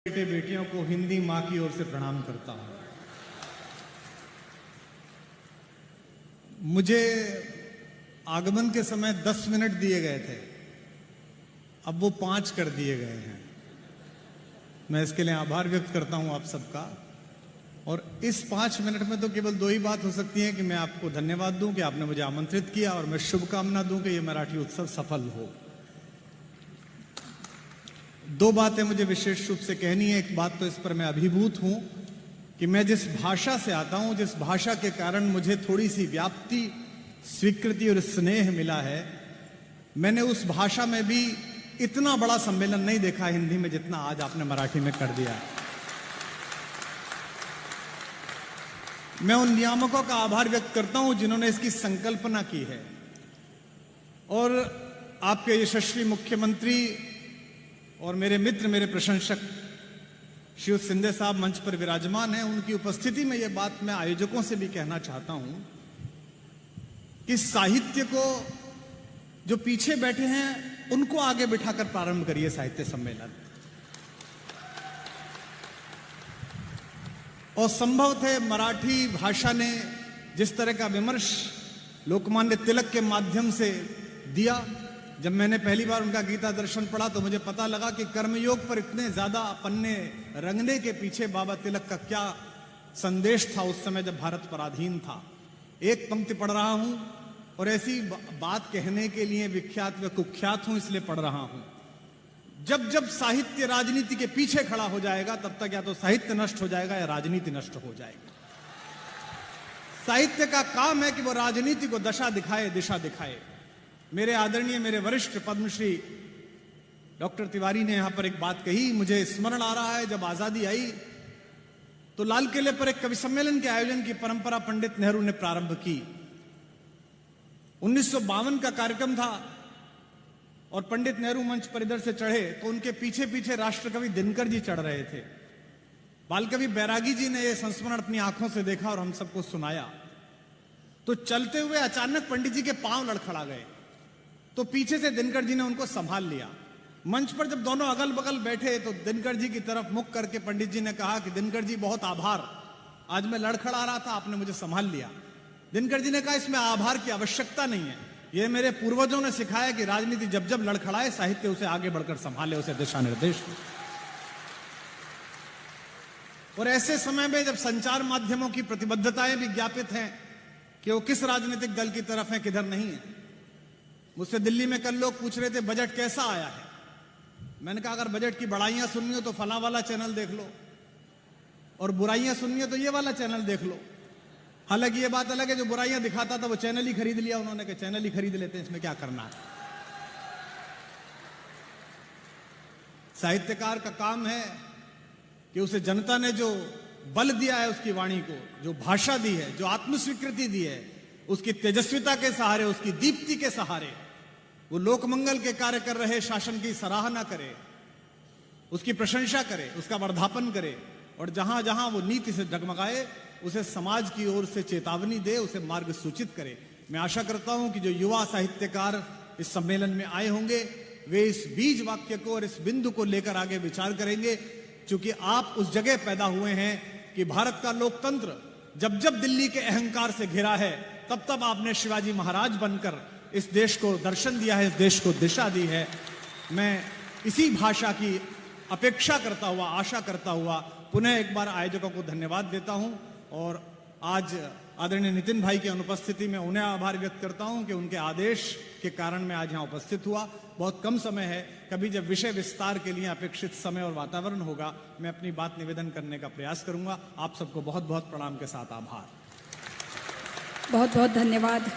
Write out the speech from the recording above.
बेटे बेटियों को हिंदी मां की ओर से प्रणाम करता हूं। मुझे आगमन के समय 10 मिनट दिए गए थे, अब वो 5 कर दिए गए हैं। मैं इसके लिए आभार व्यक्त करता हूं आप सबका। और इस 5 मिनट में तो केवल 2 ही बात हो सकती है कि मैं आपको धन्यवाद दूं कि आपने मुझे आमंत्रित किया, और मैं शुभकामना दूं कि ये मराठी उत्सव सफल हो। 2 बातें मुझे विशेष रूप से कहनी है। एक बात तो इस पर मैं अभिभूत हूं कि मैं जिस भाषा से आता हूं, जिस भाषा के कारण मुझे थोड़ी सी व्याप्ति, स्वीकृति और स्नेह मिला है, मैंने उस भाषा में भी इतना बड़ा सम्मेलन नहीं देखा हिंदी में जितना आज आपने मराठी में कर दिया। मैं उन नियामकों का आभार व्यक्त करता हूं जिन्होंने इसकी संकल्पना की है, और आपके यशस्वी मुख्यमंत्री और मेरे मित्र, मेरे प्रशंसक शिव सिंधे साहब मंच पर विराजमान हैं। उनकी उपस्थिति में यह बात मैं आयोजकों से भी कहना चाहता हूं कि साहित्य को जो पीछे बैठे हैं उनको आगे बिठाकर प्रारंभ करिए साहित्य सम्मेलन। और संभव थे मराठी भाषा ने जिस तरह का विमर्श लोकमान्य तिलक के माध्यम से दिया, जब मैंने पहली बार उनका गीता दर्शन पढ़ा तो मुझे पता लगा कि कर्मयोग पर इतने ज्यादा पन्ने रंगने के पीछे बाबा तिलक का क्या संदेश था उस समय जब भारत पराधीन था। एक पंक्ति पढ़ रहा हूं और ऐसी बात कहने के लिए विख्यात व कुख्यात हूं, इसलिए पढ़ रहा हूं। जब जब साहित्य राजनीति के पीछे खड़ा हो जाएगा तब तक या तो साहित्य नष्ट हो जाएगा या राजनीति नष्ट हो जाएगी। साहित्य का काम है कि वो राजनीति को दशा दिखाए, दिशा दिखाए। मेरे आदरणीय, मेरे वरिष्ठ पद्मश्री डॉक्टर तिवारी ने यहां पर एक बात कही, मुझे स्मरण आ रहा है, जब आजादी आई तो लाल किले पर एक कवि सम्मेलन के आयोजन की परंपरा पंडित नेहरू ने प्रारंभ की। 1952 का कार्यक्रम था और पंडित नेहरू मंच पर इधर से चढ़े तो उनके पीछे पीछे राष्ट्रकवि दिनकर जी चढ़ रहे थे। बालकवि बैरागी जी ने यह संस्मरण अपनी आंखों से देखा और हम सबको सुनाया। तो चलते हुए अचानक पंडित जी के पांव लड़खड़ा गए, तो पीछे से दिनकर जी ने उनको संभाल लिया। मंच पर जब दोनों अगल बगल बैठे तो दिनकर जी की तरफ मुख करके पंडित जी ने कहा कि दिनकर जी बहुत आभार, आज मैं लड़खड़ा रहा था, आपने मुझे संभाल लिया। दिनकर जी ने कहा इसमें आभार की आवश्यकता नहीं है, यह मेरे पूर्वजों ने सिखाया कि राजनीति जब जब लड़खड़ाए साहित्य उसे आगे बढ़कर संभाले, उसे दिशा निर्देश दे। और ऐसे समय में जब संचार माध्यमों की प्रतिबद्धताएं भी ज्ञापित हैं कि वो किस राजनीतिक दल की तरफ है, किधर नहीं है। मुझसे दिल्ली में कल लोग पूछ रहे थे बजट कैसा आया है। मैंने कहा अगर बजट की बड़ाइयां सुननी हो तो फला वाला चैनल देख लो, और बुराइयां सुननी हो तो ये वाला चैनल देख लो। हालांकि ये बात अलग है, जो बुराइयां दिखाता था वो चैनल ही खरीद लिया उन्होंने, कि चैनल ही खरीद लेते हैं, इसमें क्या करना है। साहित्यकार का काम है कि उसे जनता ने जो बल दिया है उसकी वाणी को, जो भाषा दी है, जो आत्मस्वीकृति दी है, उसकी तेजस्विता के सहारे, उसकी दीप्ति के सहारे वो लोकमंगल के कार्य कर रहे शासन की सराहना करे, उसकी प्रशंसा करे, उसका वर्धापन करे, और जहां जहां वो नीति से डगमगाए उसे समाज की ओर से चेतावनी दे, उसे मार्ग सूचित करे। मैं आशा करता हूं कि जो युवा साहित्यकार इस सम्मेलन में आए होंगे वे इस बीज वाक्य को और इस बिंदु को लेकर आगे विचार करेंगे, क्योंकि आप उस जगह पैदा हुए हैं कि भारत का लोकतंत्र जब जब दिल्ली के अहंकार से घिरा है तब तब आपने शिवाजी महाराज बनकर इस देश को दर्शन दिया है, इस देश को दिशा दी है। मैं इसी भाषा की अपेक्षा करता हुआ, आशा करता हुआ पुनः एक बार आयोजकों को धन्यवाद देता हूं, और आज आदरणीय नितिन भाई की अनुपस्थिति में उन्हें आभार व्यक्त करता हूं कि उनके आदेश के कारण मैं आज यहां उपस्थित हुआ। बहुत कम समय है, कभी जब विषय विस्तार के लिए अपेक्षित समय और वातावरण होगा मैं अपनी बात निवेदन करने का प्रयास करूंगा। आप सबको बहुत बहुत प्रणाम के साथ आभार। बहुत बहुत धन्यवाद।